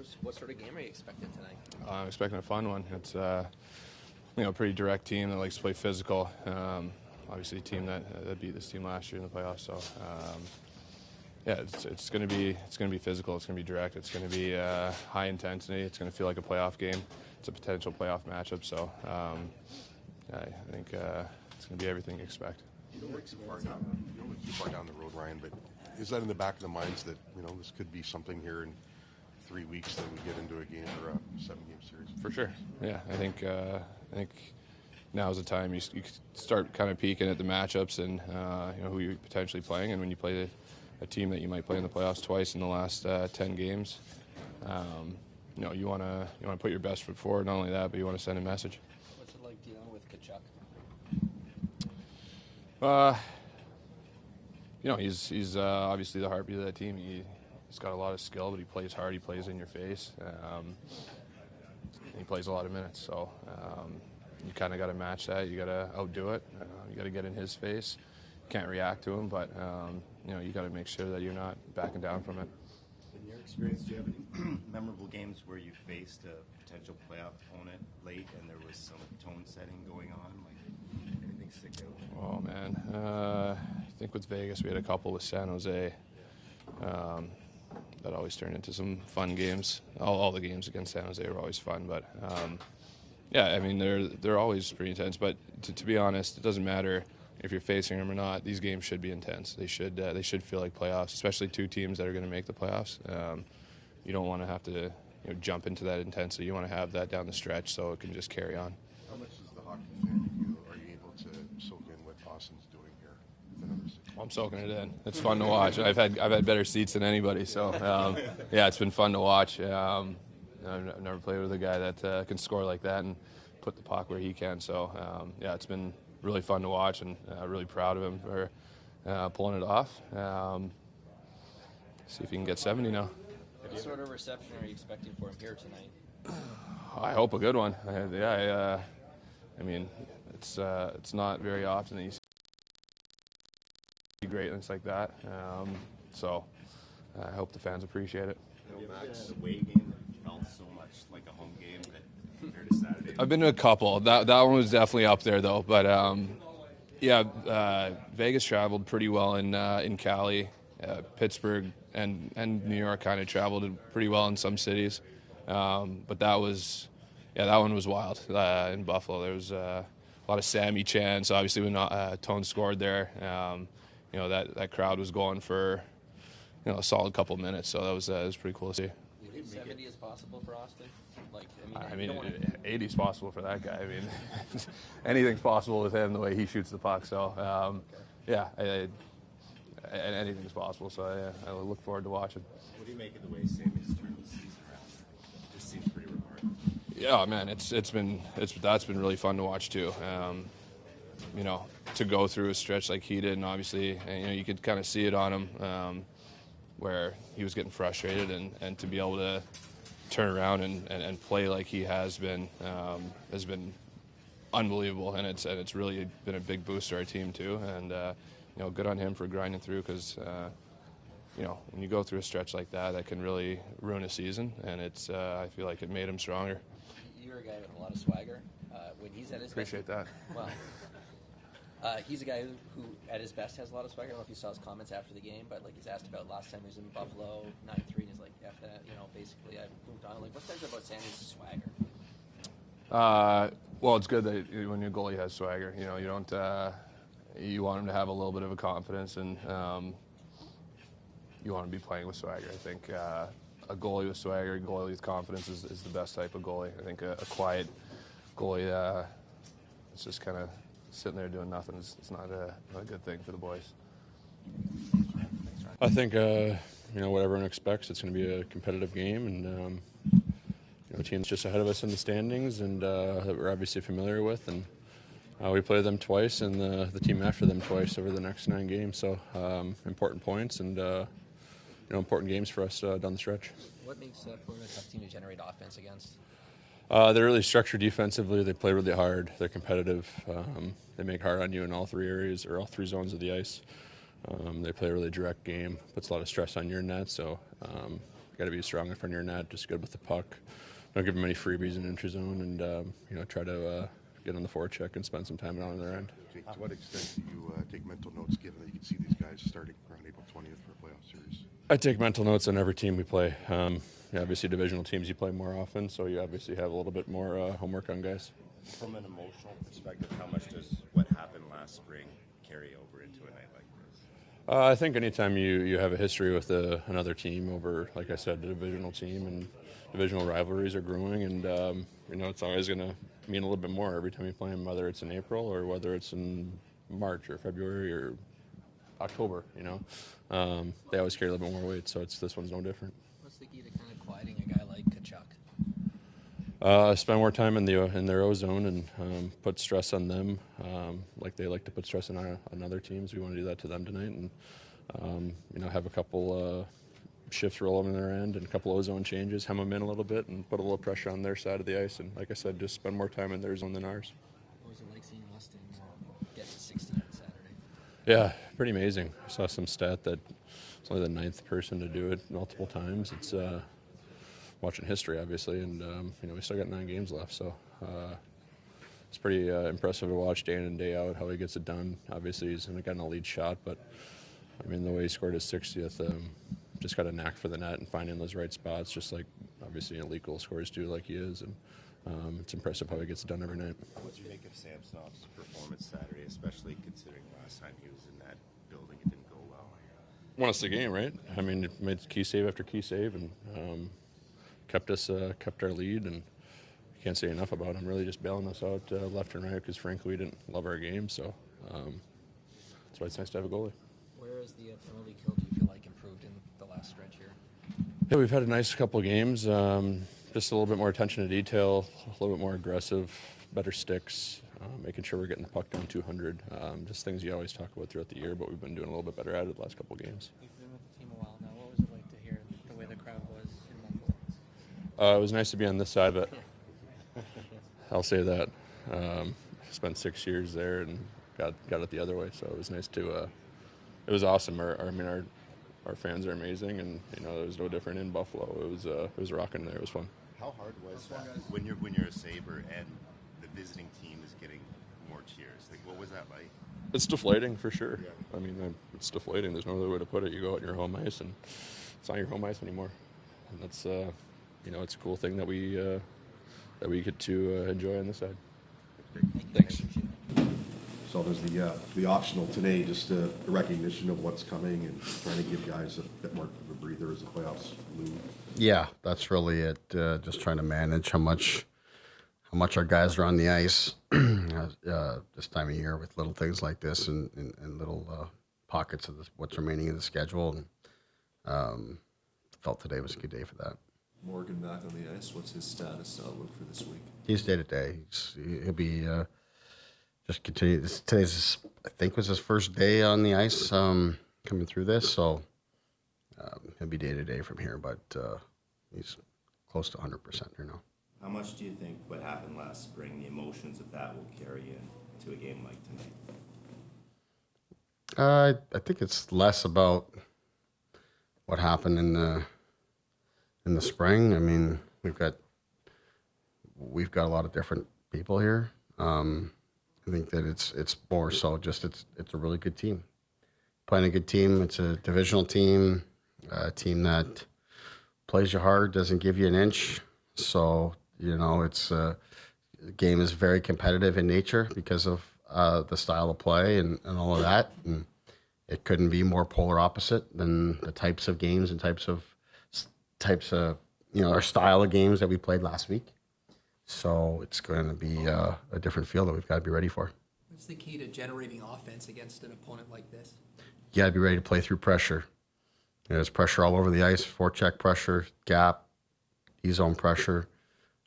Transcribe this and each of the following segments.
Panthers. What sort of game are you expecting tonight? I'm expecting a fun one. It's pretty direct team that likes to play physical. Obviously, a team that beat this team last year in the playoffs. So, it's going to be physical. It's going to be direct. It's going to be high intensity. It's going to feel like a playoff game. It's a potential playoff matchup. So, I think it's going to be everything you expect. You don't look too far down the road, Ryan, but is that in the back of the minds that this could be something here in 3 weeks that we get into a game or a 7-game series? For sure. Yeah, I think now is the time you start kind of peeking at the matchups and who you're potentially playing, and when you play a team that you might play in the playoffs twice in the last 10 games, you want to put your best foot forward. Not only that, but you want to send a message. What's it like dealing with Tkachuk? He's obviously the heartbeat of that team. He's got a lot of skill, but he plays hard. He plays in your face. He plays a lot of minutes, so you kind of got to match that. You got to outdo it. You got to get in his face. You can't react to him, but you got to make sure that you're not backing down from it. In your experience, do you have any memorable games where you faced a potential playoff opponent late and there was some tone setting going on? Like anything stick out? Oh man, I think with Vegas we had a couple with San Jose. That always turned into some fun games. All the games against San Jose were always fun, but they're always pretty intense. But to be honest, it doesn't matter if you're facing them or not. These games should be intense. They should feel like playoffs, especially two teams that are going to make the playoffs. You don't want to have to jump into that intensity. You want to have that down the stretch so it can just carry on. How much is the hockey fan are you able to soak in what Austin's doing here with another city? I'm soaking it in. It's fun to watch. I've had better seats than anybody, so it's been fun to watch. I've never played with a guy that can score like that and put the puck where he can. So it's been really fun to watch, and really proud of him for pulling it off. See if he can get 70 now. What sort of reception are you expecting for him here tonight? I hope a good one. It's not very often that you see great things like that. So I hope the fans appreciate it. Max, the away game that felt so much like a home game compared to Saturday. I've been to a couple. That one was definitely up there though. But Vegas traveled pretty well in Cali, Pittsburgh, and New York kind of traveled pretty well in some cities. But that one was wild in Buffalo. There was a lot of Sammy chants. Obviously, when Tone scored there, that crowd was going for a solid couple minutes. So that was pretty cool to see. You think 70 is possible for Austin? 80 is possible for that guy. Anything's possible with him the way he shoots the puck. So, anything's possible. So, I look forward to watching. What do you make of the way Sammy's turned the season around? It just seems pretty remarkable. Yeah, man, that's been really fun to watch too. To go through a stretch like he did, and obviously, you could kind of see it on him, where he was getting frustrated, and to be able to turn around and play like he has been unbelievable, and it's really been a big boost to our team too. And good on him for grinding through, because when you go through a stretch like that can really ruin a season, and I feel like it made him stronger. You're a guy with a lot of swagger. When he's at his Appreciate best, that. Well, he's a guy who at his best has a lot of swagger. I don't know if you saw his comments after the game, but he's asked about last time he was in Buffalo, 9-3, and he's like, F that, basically I moved on. What's that about Sammy's swagger? Well, it's good that when your goalie has swagger, you don't, you want him to have a little bit of a confidence, and you want to be playing with swagger. I think a goalie with swagger, a goalie with confidence is the best type of goalie. I think a quiet goalie, it's just kind of sitting there doing nothing. It's not a good thing for the boys. I think what everyone expects, it's going to be a competitive game, and the team's just ahead of us in the standings, and that we're obviously familiar with, and we play them twice, and the team after them twice over the next 9 games. So important points, and important games for us down the stretch. What makes Florida a tough team to generate offense against? They're really structured defensively. They play really hard. They're competitive. They make hard on you in all 3 areas, or all 3 zones of the ice. They play a really direct game, puts a lot of stress on your net. So, got to be strong in front of your net, just good with the puck. Don't give them any freebies in intra zone, and try to get on the forecheck and spend some time on their end. To what extent do you take mental notes, given that you can see these guys starting around April 20th for a playoff series? I take mental notes on every team we play. Obviously, divisional teams you play more often, so you obviously have a little bit more homework on guys. From an emotional perspective, how much does what happened last spring carry over into a night like this? I think anytime you have a history with another team over, like I said, the divisional team, and divisional rivalries are growing, and it's always going to mean a little bit more every time you play them, whether it's in April or whether it's in March or February or October. They always carry a little bit more weight, so this one's no different. What's the key to kind of quieting a guy like Tkachuk? Spend more time in their ozone and put stress on them, like they like to put stress on other teams. We want to do that to them tonight, and have a couple shifts roll on their end and a couple ozone changes, hem them in a little bit, and put a little pressure on their side of the ice. And like I said, just spend more time in their zone than ours. What was it like seeing Austin get to 60 on Saturday? Yeah, pretty amazing. I saw some stat that it's only the 9th person to do it multiple times. It's watching history, obviously, and we still got 9 games left, so it's pretty impressive to watch day in and day out how he gets it done. Obviously, he's got an elite shot, but the way he scored his 60th, just got a knack for the net and finding those right spots, just like obviously elite goal scorers do, like he is, and it's impressive how he gets it done every night. What do you make of Samsonov's performance Saturday, especially considering last time he was in that building, it didn't go well? Won us the game, right? It made key save after key save, and kept our lead, and can't say enough about him. Really, just bailing us out left and right because frankly we didn't love our game. So that's why it's nice to have a goalie. Where is the penalty kill, do you feel like, improved in the last stretch here? Yeah, we've had a nice couple games. Just a little bit more attention to detail, a little bit more aggressive, better sticks, making sure we're getting the puck down 200. Just things you always talk about throughout the year, but we've been doing a little bit better at it the last couple games. You've been with the team a while now. What was it like to hear the way the crowd was in Buffalo? It was nice to be on this side of it. I'll say that. Spent 6 years there and got it the other way, so it was nice to. It was awesome. Our fans are amazing, and it was no different in Buffalo. It was rocking there. It was fun. How hard was that when you're a Sabre and the visiting team is getting more cheers? Like, what was that like? It's deflating for sure. Yeah. It's deflating. There's no other way to put it. You go out on your home ice, and it's not your home ice anymore. And that's it's a cool thing that we get to enjoy on this side. Thanks. So there's the optional today, just the recognition of what's coming and trying to give guys a bit more of a breather as the playoffs loom. Yeah, that's really it. Just trying to manage how much our guys are on the ice this time of year with little things like this and little pockets of what's remaining of the schedule. And felt today was a good day for that. Morgan back on the ice. What's his status outlook for this week? He's day to day. He'll be just continue. Today's I think was his first day on the ice coming through this, so he'll be day to day from here. But he's close to 100% here now. How much do you think what happened last spring, the emotions of that, will carry into a game like tonight? I think it's less about what happened in the spring. We've got a lot of different people here. I think that it's more so just it's a really good team. Playing a good team. It's a divisional team, a team that plays you hard, doesn't give you an inch. So it's the game is very competitive in nature because of the style of play and all of that. And it couldn't be more polar opposite than the types of games and types of our style of games that we played last week. So it's going to be a different feel that we've got to be ready for. What's the key to generating offense against an opponent like this? You got to be ready to play through pressure. There's pressure all over the ice, forecheck pressure, gap, E-zone pressure.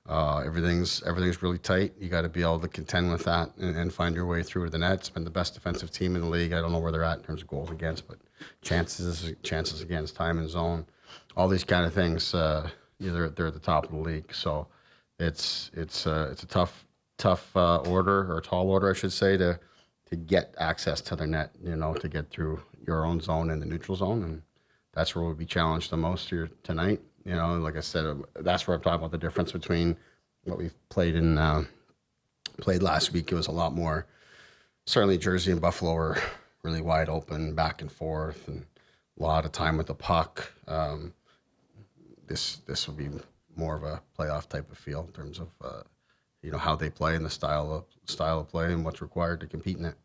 Everything's really tight. You got to be able to contend with that and find your way through to the net. It's been the best defensive team in the league. I don't know where they're at in terms of goals against, but chances against, time and zone, all these kind of things. They're at the top of the league. So it's a tough order, or tall order, I should say, to get access to their net. To get through your own zone and the neutral zone, and that's where we'll be challenged the most here tonight. You know, like I said, that's where I'm talking about the difference between what we've played last week. It was a lot more. Certainly, Jersey and Buffalo were really wide open, back and forth, and a lot of time with the puck. This will be more of a playoff type of feel in terms of how they play and the style of play and what's required to compete in it.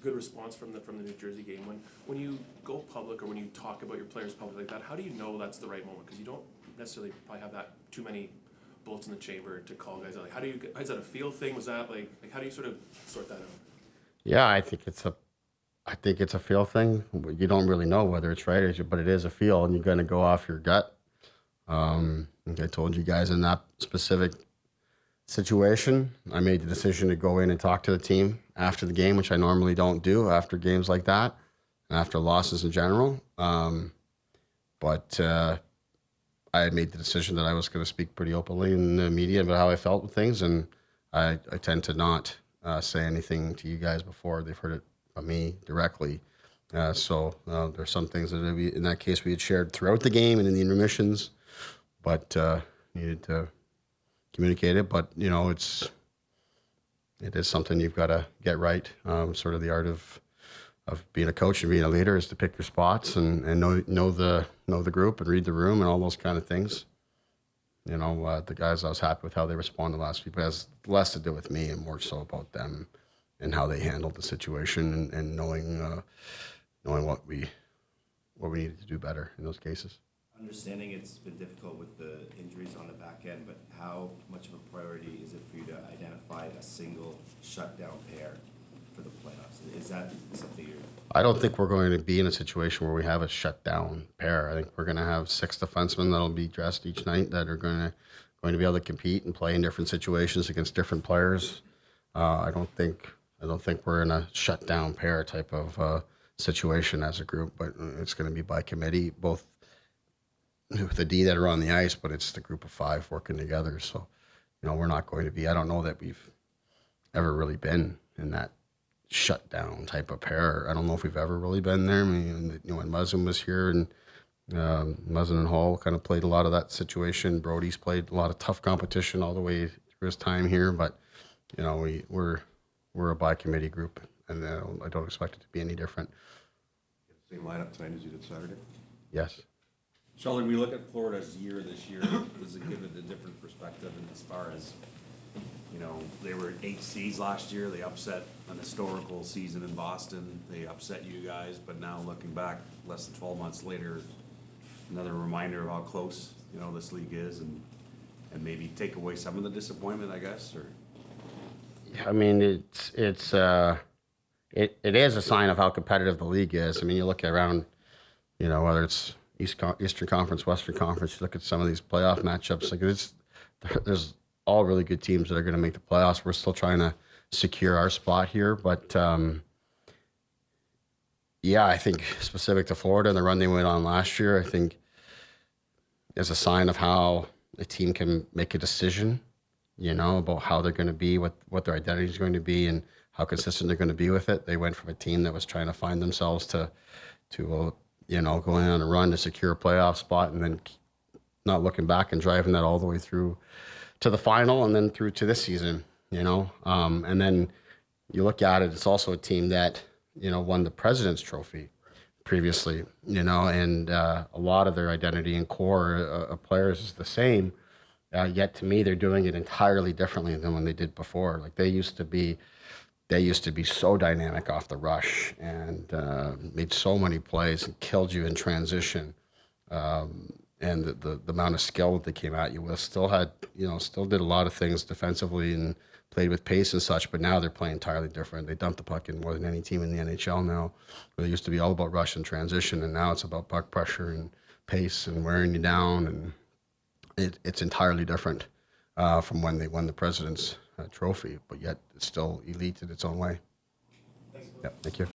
Good response from the New Jersey game. When you go public or when you talk about your players public like that, how do you know that's the right moment? Because you don't necessarily probably have that too many bullets in the chamber to call guys out. Like, is that a feel thing? Was that like how do you sort of sort that out? Yeah, I think it's a feel thing. You don't really know whether it's right, but it is a feel, and you're going to go off your gut. Like I told you guys, in that specific situation, I made the decision to go in and talk to the team after the game, which I normally don't do after games like that, and after losses in general. But I had made the decision that I was going to speak pretty openly in the media about how I felt with things, and I tend to not say anything to you guys before they've heard it from me directly. So there's some things that in that case we had shared throughout the game and in the intermissions, but needed to communicate it. But it is something you've got to get right. Sort of the art of being a coach and being a leader is to pick your spots and know the group and read the room and all those kind of things. The guys, I was happy with how they responded last week, but it has less to do with me and more so about them and how they handled the situation and knowing what we needed to do better in those cases. Understanding it's been difficult with the injuries on the back end, but how much of a priority is it for you to identify a single shutdown pair for the playoffs? Is that something you're... I don't think we're going to be in a situation where we have a shutdown pair. I think we're going to have 6 defensemen that'll be dressed each night that are going to be able to compete and play in different situations against different players. I don't think we're in a shutdown pair type of situation as a group, but it's going to be by committee, both with the D that are on the ice, but it's the group of 5 working together. So, we're not going to be. I don't know that we've ever really been in that shutdown type of pair. I don't know if we've ever really been there. I mean, when Muzzin was here and Muzzin and Hall kind of played a lot of that situation. Brody's played a lot of tough competition all the way through his time here, but we're a by committee group, and I don't expect it to be any different. Same lineup tonight as you did Saturday? Yes. Sheldon, we look at Florida's year this year. Does it give it a different perspective in as far as, they were 8 seeds last year. They upset an historical season in Boston. They upset you guys, but now looking back less than 12 months later, another reminder of how close, this league is and maybe take away some of the disappointment, I guess, or... I mean, it is a sign of how competitive the league is. I mean, you look around, whether it's Eastern Conference, Western Conference, you look at some of these playoff matchups, there's all really good teams that are going to make the playoffs. We're still trying to secure our spot here, but I think specific to Florida and the run they went on last year, I think is a sign of how a team can make a decision, about how they're going to be, what their identity is going to be, and how consistent they're going to be with it. They went from a team that was trying to find themselves to going on a run to secure a playoff spot, and then not looking back and driving that all the way through to the final and then through to this season, and then you look at it, it's also a team that, won the President's Trophy previously, and a lot of their identity and core of players is the same. Yet to me, they're doing it entirely differently than when they did before. Like they used to be so dynamic off the rush and made so many plays and killed you in transition. And the amount of skill that they came at you with still did a lot of things defensively and played with pace and such, but now they're playing entirely different. They dump the puck in more than any team in the NHL now. Where it used to be all about rush and transition, and now it's about puck pressure and pace and wearing you down, and it's entirely different from when they won the President's Trophy, but yet it's still elite in its own way. Yep, thank you.